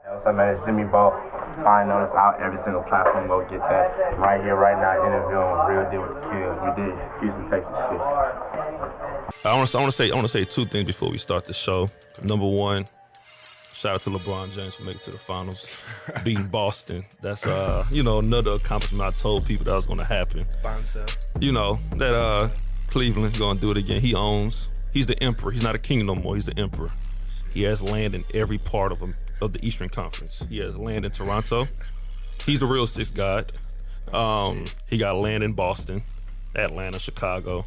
What's up, man? It's Jimmy Bo. Find notice out every single platform. Go get that. Right here, right now, interviewing with Real Deal with Akil. We did Houston, Texas shit. I want to say two things before we start the show. Number one, shout out to LeBron James for making it to the finals, beating Boston. That's another accomplishment. I told people that was going to happen. By himself. That Cleveland's going to do it again. He's the emperor. He's not a king no more. He's the emperor. He has land in every part of the Eastern Conference. He has land in Toronto. He's the real sixth god. He got land in Boston, Atlanta, Chicago.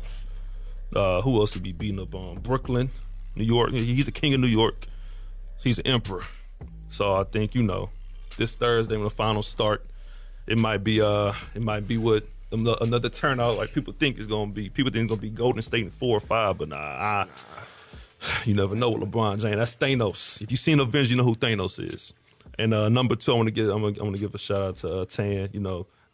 Who else would be beating up on? Brooklyn, New York. He's the king of New York. He's the emperor. So I think, this Thursday when the finals start, it might be what another turnout like people think it's gonna be. People think it's gonna be Golden State in 4 or 5, but nah. You never know with LeBron James. That's Thanos. If you've seen Avengers, you know who Thanos is. And number two, I'm gonna give a shout out to Tann.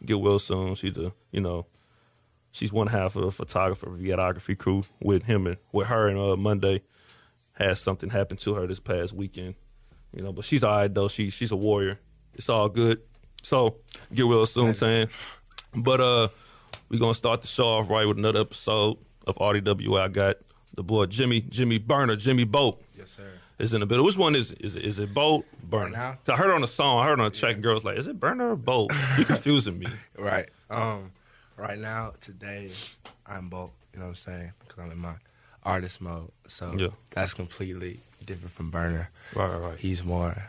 Get well soon. She's one half of the photographer videography crew with her and Monday. Had something happen to her this past weekend. But she's all right though. She's a warrior. It's all good. So get well soon, Tann. But we're gonna start the show off right with another episode of RDWI. I got the boy Jimmy Burner, Jimmy Boat. Yes, sir. Is in the middle. Which one is it? Is it Boat? Burner? Now? I heard it on the song. I heard it on the track. And girls like, is it Burner or Boat? You confusing me. Right. Right now, today, I'm Boat. You know what I'm saying? Because I'm in my artist mode. So that's completely different from Burner. Right. He's more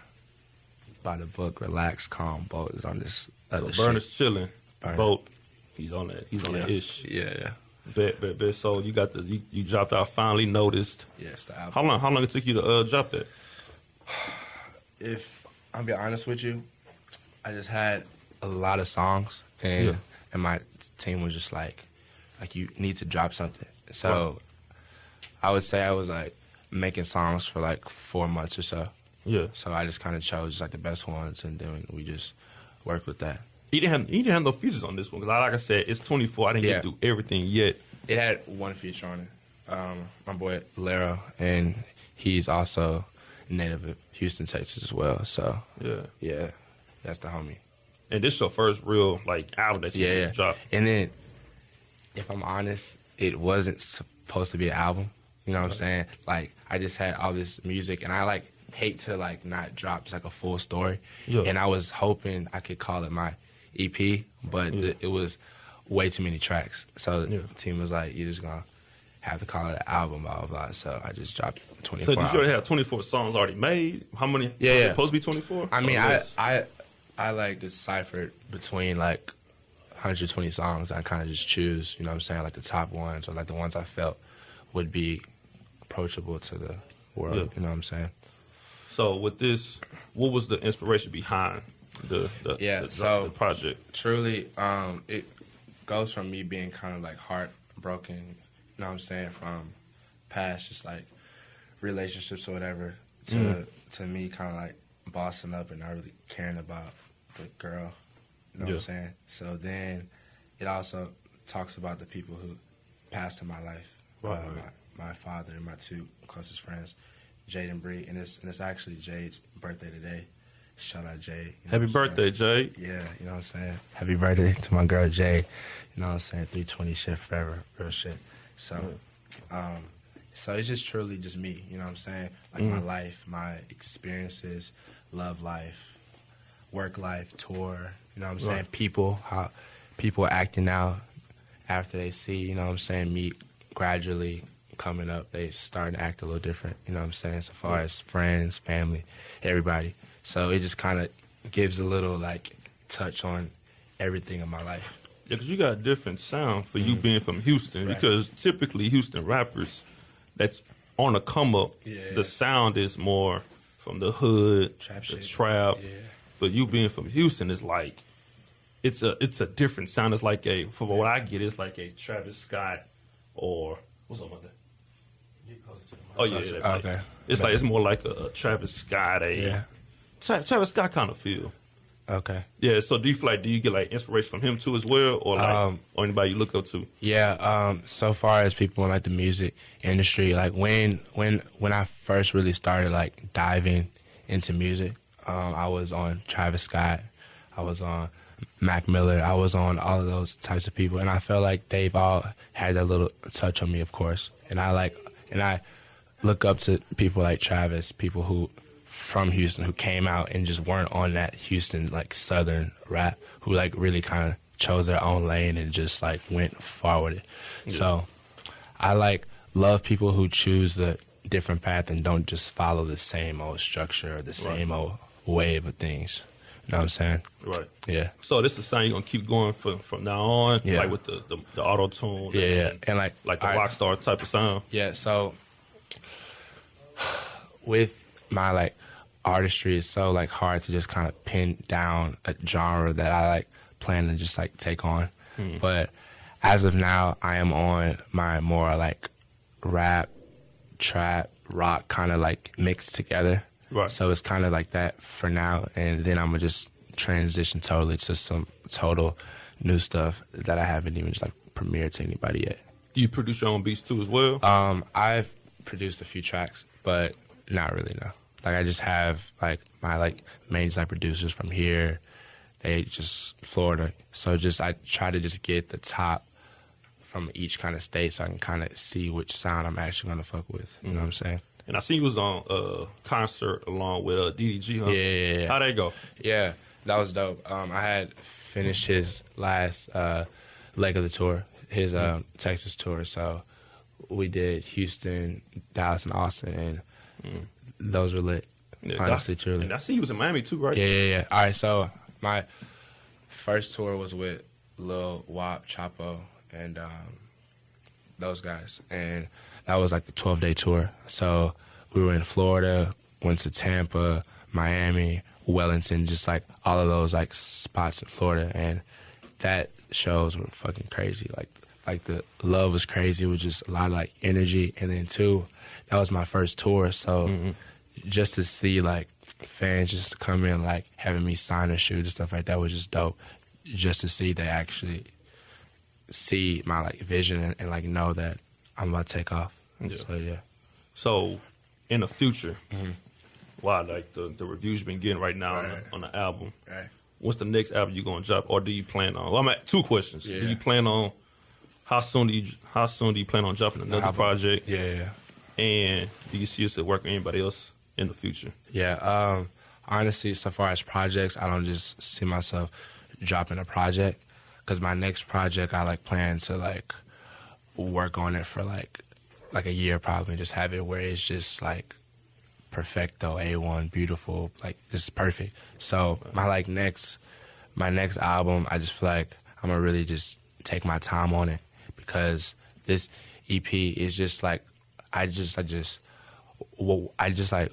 by the book, relaxed, calm. Boat is on this other shit. Burner's chilling. Burner. Boat, he's on that. He's on that ish. Yeah. Bet. So you got you dropped out. Finally noticed. Yes, the album. How long it took you to drop that? If I'm being honest with you, I just had a lot of songs, and my team was just like you need to drop something. So I would say I was like making songs for like 4 months or so. Yeah. So I just kind of chose like the best ones, and then we just worked with that. He didn't have no features on this one because, like I said, it's 24. I didn't get through everything yet. It had one feature on it. My boy Lero, and he's also native of Houston, Texas as well. So yeah, that's the homie. And this your first real album that you dropped. And then, if I'm honest, it wasn't supposed to be an album. You know what I'm saying? I just had all this music, and I hate to not drop just a full story. Yeah. And I was hoping I could call it my EP, but it was way too many tracks. So the team was like, you're just going to have to call it an album, blah, blah, blah. So I just dropped 24. So did you already have 24 songs already made? How many? Yeah. Supposed to be 24? I mean, I deciphered between 120 songs. I kind of just choose, you know what I'm saying, the top ones or the ones I felt would be approachable to the world, you know what I'm saying? So with this, what was the inspiration behind the project? Truly, it goes from me being kind of heartbroken, you know what I'm saying, from past just relationships or whatever to me kind of bossing up and not really caring about the girl, you know what I'm saying? So then it also talks about the people who passed in my life, my father and my two closest friends, Jade and Bree, and it's actually Jade's birthday today. Shout out Jade. Happy birthday, Jade. Yeah, you know what I'm saying? Happy birthday to my girl Jade. You know what I'm saying? 320 shit forever, real shit. So, so it's just truly just me, you know what I'm saying? My life, my experiences, love life, work life, tour, you know what I'm saying? People, how people are acting out after they see, you know what I'm saying, me gradually coming up, they starting to act a little different, you know what I'm saying, so far as friends, family, everybody. So it just kind of gives a little touch on everything in my life. Yeah, because you got a different sound for you being from Houston, because typically Houston rappers that's on the come up, the sound is more from the hood, trap. But you being from Houston is it's a different sound. It's from what I get, it's like a Travis Scott or what's up with that? Oh yeah, okay. It's more like a Travis Scott, Travis Scott kind of feel. Okay. Yeah. So do you get inspiration from him too as well, or or anybody you look up to? Yeah. So far as people in the music industry, when I first really started diving into music, I was on Travis Scott. I was on Mac Miller. I was on all of those types of people, and I felt like they've all had that little touch on me, of course. And I look up to people like Travis, people who from Houston who came out and just weren't on that Houston like Southern rap, who like really kind of chose their own lane and just like went far with it. Yeah. So I like love people who choose the different path and don't just follow the same old structure or the same old wave of things. You know what I'm saying? Right. Yeah. So this is the same you're gonna keep going from now on, like with the auto tune, and like the rock star type of sound. Yeah. So with my like artistry, it's so like hard to just kind of pin down a genre that I like plan to just like take on. But as of now, I am on my more like rap, trap, rock kind of like mixed together. Right. So it's kind of like that for now, and then I'm gonna just transition totally to some total new stuff that I haven't even just like premiered to anybody yet. Do you produce your own beats too as well? I've produced a few tracks, but not really, no. Like I just have like my like main like producers from here. They just Florida. So just I try to just get the top from each kind of state so I can kind of see which sound I'm actually gonna fuck with. You know what I'm saying? And I seen you was on a concert along with DDG, huh? Yeah. How'd that go? Yeah, that was dope. I had finished his last leg of the tour, his Texas tour. So we did Houston, Dallas, and Austin, and those were lit. Yeah, honestly, truly. And I see you was in Miami too, right? Yeah. All right, so my first tour was with Lil Wop, Chapo, and those guys, and that was like a 12-day tour. So we were in Florida, went to Tampa, Miami, Wellington, just like all of those like spots in Florida, and that shows were fucking crazy. Like the love was crazy. It was just a lot of like energy, and then too, that was my first tour, so just to see like fans just come in like having me sign a shoe and stuff like that was just dope. Just to see they actually see my like vision and like know that I'm about to take off. Yeah. So yeah. So in the future, wow, like the reviews you've been getting right now on the album. Right. What's the next album you gonna drop, or do you plan on? Well, I'm at two questions. Yeah. Do you plan on how soon do you plan on dropping another project? Yeah. And do you see yourself working with anybody else in the future? Yeah. Honestly, so far as projects, I don't just see myself dropping a project, because my next project I like plan to like work on it for like a year probably, just have it where it's just like perfecto, A1, beautiful, like just perfect. So my next album, I just feel like I'm gonna really just take my time on it, because this EP is just like I just like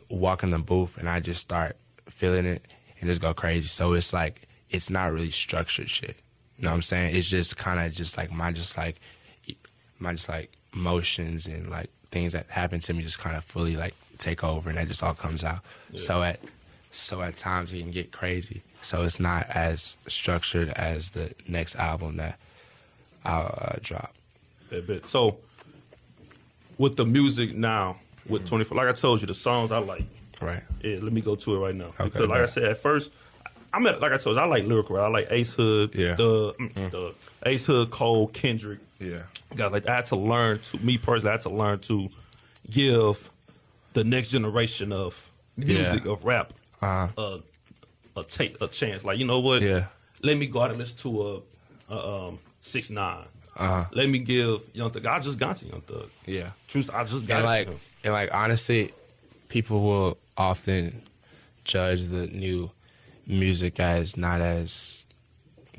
walk in the booth and I just start feeling it and just go crazy. So it's like it's not really structured shit. You know what I'm saying? It's just kind of just like my emotions and like things that happen to me just kind of fully like take over, and that just all comes out. Yeah. So at times it can get crazy. So it's not as structured as the next album that I'll drop. So with the music now, with 24, like I told you, the songs I like. Right. Yeah, let me go to it right now. Okay, because like I said, at first, like I told you, I like lyrical rap. I like Ace Hood, the Ace Hood, Cole, Kendrick. Yeah. Guys, like I had to learn to give the next generation of music of rap a chance. Like, you know what? Yeah. Let me go out and listen to a 6ix9ine. Let me give Young Thug. I just got to Young Thug. Yeah. Truth, I just got to him. And like honestly, people will often judge the new music as not as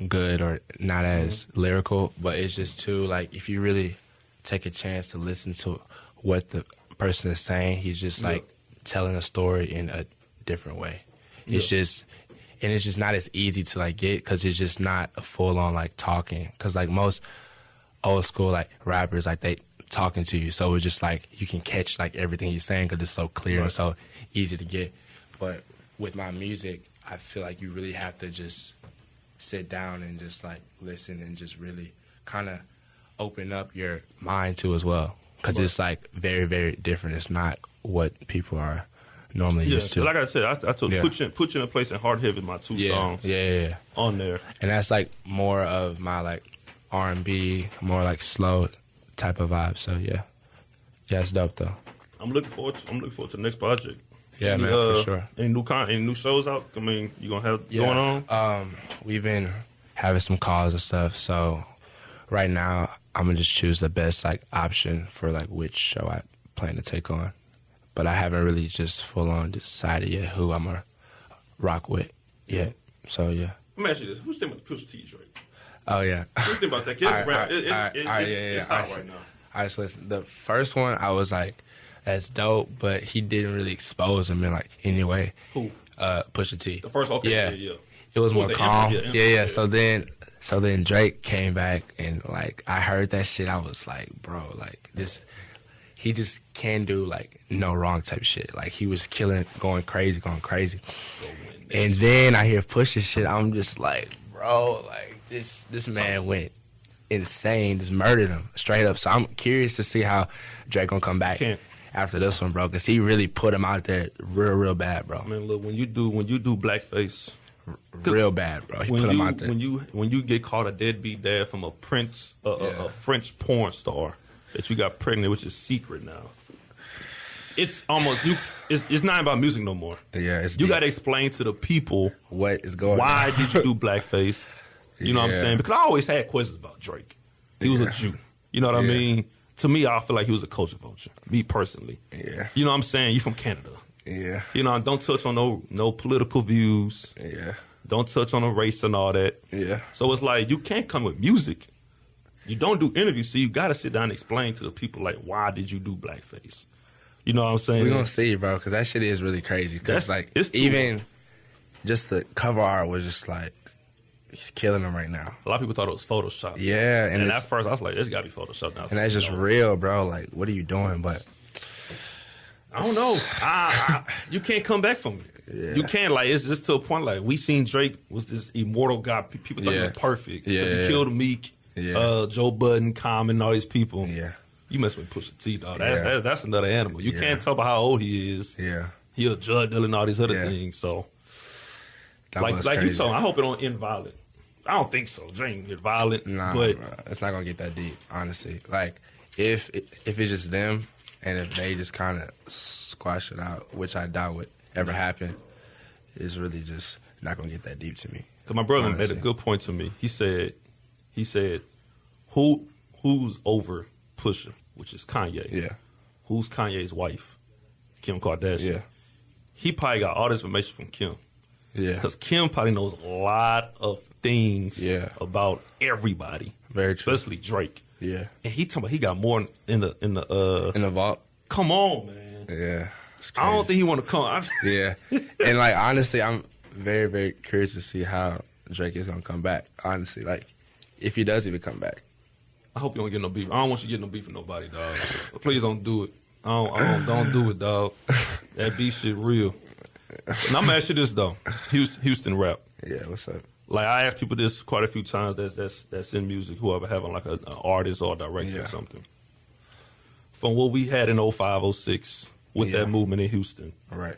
good or not as lyrical, but it's just too like if you really take a chance to listen to what the person is saying, he's just like telling a story in a different way. It's just not as easy to like get, because it's just not a full on like talking, because like most old school like rappers, like they talking to you, so it's just like you can catch like everything he's saying because it's so clear and so easy to get. But with my music, I feel like you really have to just sit down and just like listen and just really kind of open up your mind to as well, because it's like very, very different. It's not what people are normally used to. Like I said, I took Put You in a Place and Hard Heavy, my two songs. On there. And that's like more of my like R&B, more like slow type of vibe. So yeah, it's dope though. I'm looking forward to the next project. Yeah, man, for sure. Any new shows out? I mean, you gonna have going on? We've been having some calls and stuff. So right now, I'm gonna just choose the best like option for like which show I plan to take on. But I haven't really just full on decided yet who I'm gonna rock with yet. So yeah. Let me ask you this: who's thinking about the Pusha T Drake? Oh yeah. Who's thinking about that? It's hot right now. All right, so listen. The first one, I was like, "That's dope," but he didn't really expose him in like any way. Who? Pusha T. The first, okay, yeah. It was more calm. Yeah. So then Drake came back and like I heard that shit. I was like, bro, like this. He just can do like no wrong type shit. Like he was killing, going crazy. And then I hear Pusha shit. I'm just like, bro, like this man went insane, just murdered him straight up. So I'm curious to see how Drake gonna come back after this one, bro, because he really put him out there real bad, bro. I mean, look, when you do blackface, real bad, bro. He put him out there. When you get caught a deadbeat dad from a French porn star that you got pregnant, which is secret now. It's almost it's not about music no more. Yeah, you got to explain to the people what is going on. Why did you do blackface? You know what I'm saying? Because I always had questions about Drake. He was a Jew. You know what I mean? To me, I feel like he was a culture vulture. Me personally. Yeah. You know what I'm saying? You from Canada. Yeah. You know, don't touch on no political views. Yeah. Don't touch on the race and all that. Yeah. So it's like you can't come with music. You don't do interviews, so you got to sit down and explain to the people like, why did you do blackface? You know what I'm saying? We're going to see, bro, because that shit is really crazy. Because, like, even just the cover art was just like, he's killing them right now. A lot of people thought it was Photoshop. Yeah. And at first, I was like, this got to be Photoshop now. And that's just real, bro. Like, what are you doing? But I don't know. You can't come back from it. Yeah. You can't. Like, it's just to a point, like, we seen Drake was this immortal guy. People thought he was perfect. Because he killed Meek, Joe Budden, Common, all these people. Yeah. You mess with Pusha T, dog. That's another animal. You can't talk about how old he is. Yeah. He a drug dealer and all these other things. So, like you told me, I hope it don't end violent. I don't think so. Drake get violent. Nah, but it's not gonna get that deep, honestly. Like, if it's just them and if they just kind of squash it out, which I doubt would ever happen, it's really just not gonna get that deep to me. Because my brother made a good point to me. He said, who's over Pusha, which is Kanye. Yeah. Who's Kanye's wife? Kim Kardashian. Yeah. He probably got all this information from Kim. Yeah. Because Kim probably knows a lot of things about everybody. Very true. Especially Drake. Yeah. And he talking about he got more in the vault. Come on, man. Yeah. I don't think he want to come. Yeah. And like honestly, I'm very, very curious to see how Drake is gonna come back. Honestly, like if he does even come back. I hope you don't get no beef. I don't want you to get no beef with nobody, dog. Please don't do it. Don't do it, dog. That beef shit real. Now I'm gonna ask you this though. Houston rap. Yeah, what's up? Like I ask people this quite a few times. That's in music. Whoever having like an artist or a director or something. From what we had in 05, 06 with that movement in Houston, right?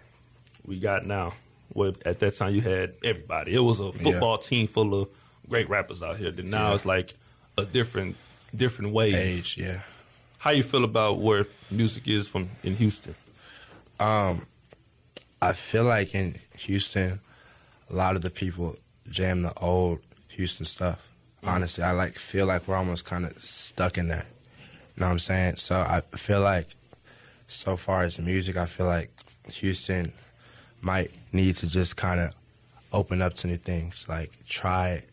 We got now. Where at that time you had everybody. It was a football team full of great rappers out here. Then now it's like a different wave. Age, yeah. How you feel about where music is in Houston? I feel like in Houston, a lot of the people jam the old Houston stuff. Honestly, I feel like we're almost kind of stuck in that. You know what I'm saying? So I feel like, so far as music, I feel like Houston might need to just kind of open up to new things. Like try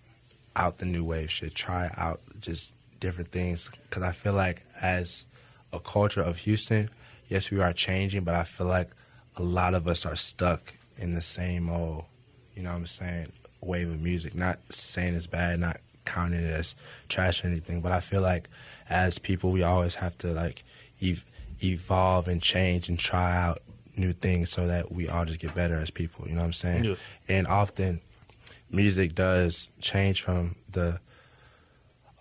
out the new wave shit. Try out just different things. Because I feel like as a culture of Houston, yes, we are changing, but I feel like a lot of us are stuck in the same old, you know what I'm saying, wave of music. Not saying it's bad, not counting it as trash or anything, but I feel like as people, we always have to like evolve and change and try out new things so that we all just get better as people, you know what I'm saying? Yeah. And often music does change from the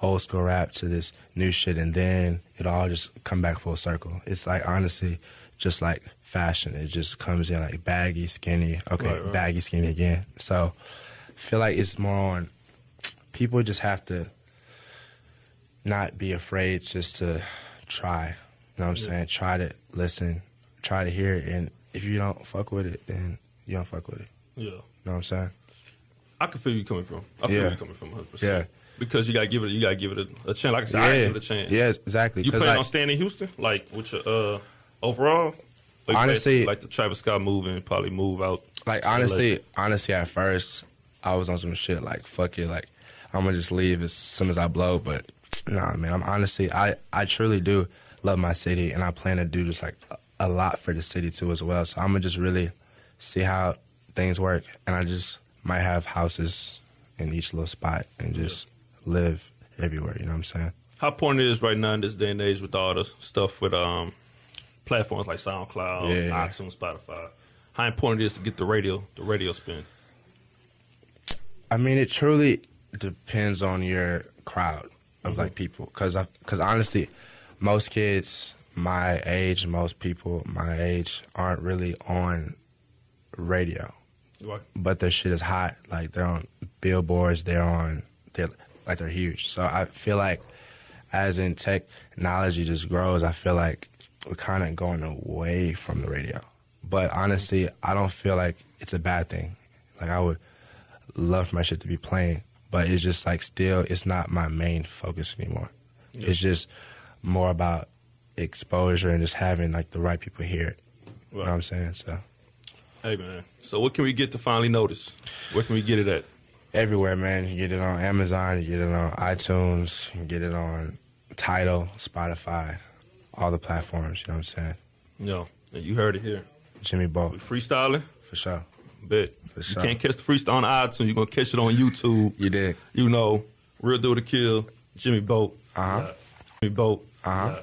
old school rap to this new shit, and then it all just come back full circle. It's like, honestly, just like fashion. It just comes in like baggy, skinny, okay, Right. baggy, skinny again. So I feel like it's more on people just have to not be afraid just to try. You know what I'm saying? Try to listen, try to hear it, and if you don't fuck with it, then you don't fuck with it. Yeah. You know what I'm saying? I can feel you coming from. I feel you coming from 100%. Yeah. Because you gotta give it a chance. Like I said, I give it a chance. Yeah, exactly. You 'Cause, plan like, on staying in Houston? Like with your overall? Or you honestly, like the Travis Scott move and probably move out. like to honestly, LA? at first I was on some shit like fuck it, like I'm gonna just leave as soon as I blow. But nah, man, I'm honestly, I truly do love my city, and I plan to do just like a lot for the city too as well. So I'm gonna just really see how things work, and I just might have houses in each little spot and just live everywhere. You know what I'm saying? How important it is right now in this day and age with all the stuff with platforms like SoundCloud, iTunes, Spotify. How important it is to get the radio spin? I mean, it truly depends on your crowd of like people, because honestly, most kids my age, most people my age aren't really on radio, Right. but their shit is hot. Like they're on billboards, they're huge. So I feel like as in technology just grows, I feel like we're kind of going away from the radio. But honestly, I don't feel like it's a bad thing. Like I would love for my shit to be playing, but it's just like still, it's not my main focus anymore. Yeah. It's just more about exposure and just having like the right people hear it. Right. You know what I'm saying? So, hey man, so what can we get to finally notice? Where can we get it at? Everywhere, man. You can get it on Amazon, you can get it on iTunes, you can get it on Tidal, Spotify, all the platforms. You know what I'm saying? Yo, and you heard it here. Jimmy Bolt. We freestyling? For sure. Bet. For sure. You can't catch the freestyle on iTunes. You're going to catch it on YouTube. You did. You know, Real Do to Kill, Jimmy Bolt. Uh-huh. Jimmy Bolt. Uh-huh.